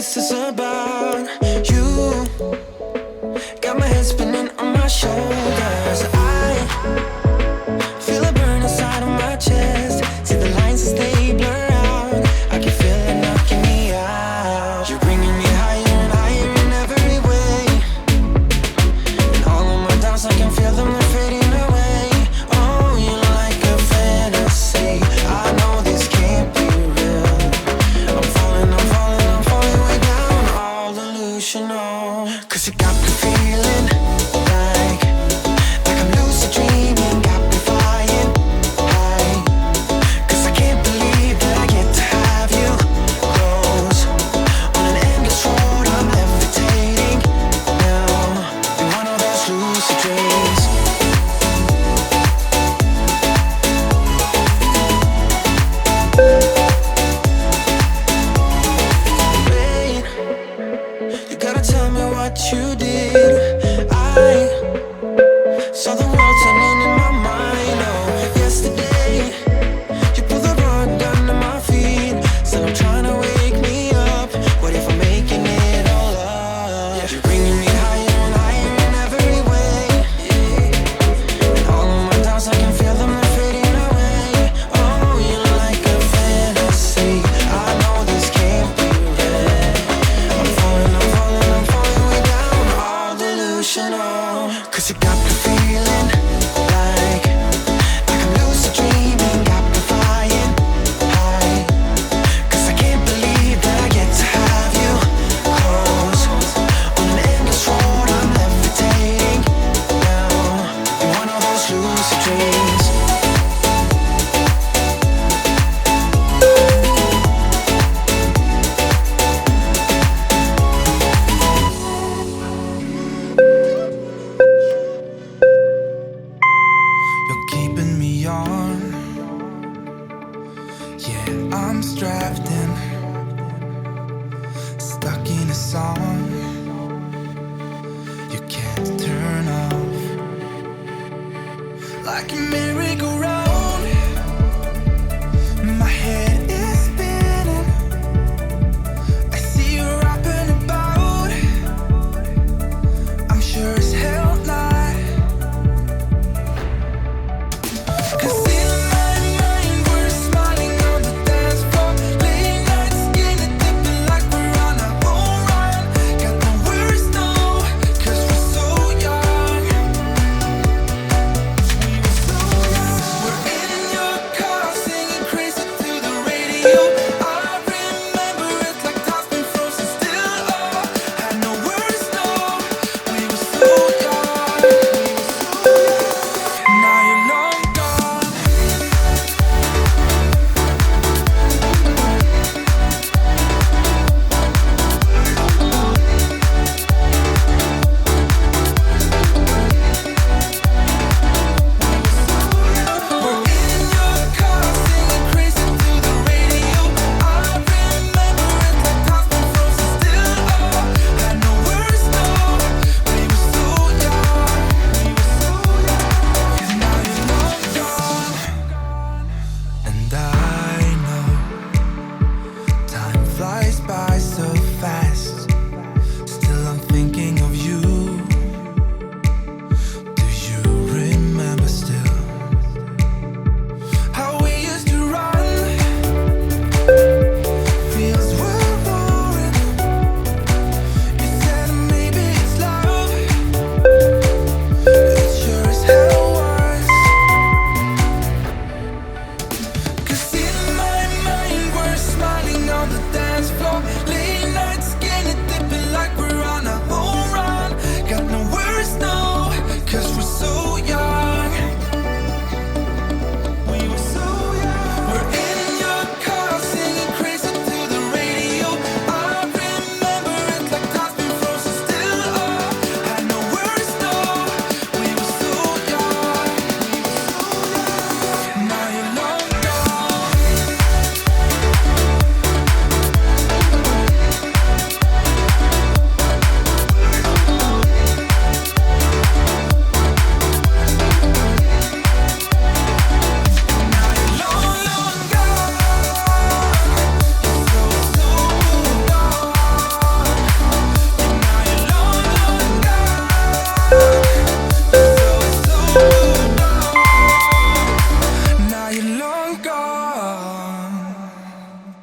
this is about you. Got my head spinning on my shoulders. I feel a burn inside of my chest. See the lines as they blur out. I can feel it knocking me out. You're bringing me higher and higher in every way. And all of my doubts, I can feel them, they're fading away. Oh, you're like a fantasy. I know this can't be real. I'm falling way down, all delusional. 'Cause you got me feeling like I'm lucid dreaming, got me flying high. 'Cause I can't believe that I get to have you close. On an endless road, I'm levitating now in one of those lucid dreams. Wait, you gotta tell me what you did. I saw the world turning in my mind. Oh, yesterday you pulled the rug under my feet. Said I'm trying to wake me up. What if I'm making it all up? You're bringing me higher and higher in every way. And all of my doubts, I can feel them, they're fading away. Oh, you're like a fantasy. I know this can't be real. I'm falling way down, all delusional. 'Cause you got me feeling like I'm lucid dreaming, got me flying high. 'Cause I can't believe that I get to have you close. On an endless road, I'm levitating now in one of those lucid dreams. You're keeping me on. Yeah, I'm strapped in, stuck in a song you can't turn off. Like a merry-go-round, my head is spinning. I see you rapping about, I'm sure as hell not. 'Cause in my mind we're smiling on the dance floor, late night skinny dipping like we're on our own run. Got the words now, 'cause we're so young. We're in your car singing crazy to the radio. I remember it like time's been frozen still. Oh, had no words, no. We were so young. Now you're long gone. We're in your car singing crazy to the radio. I remember it like time's been frozen still. Oh, had no words, no. We were so young. 'Cause now you're long gone, and I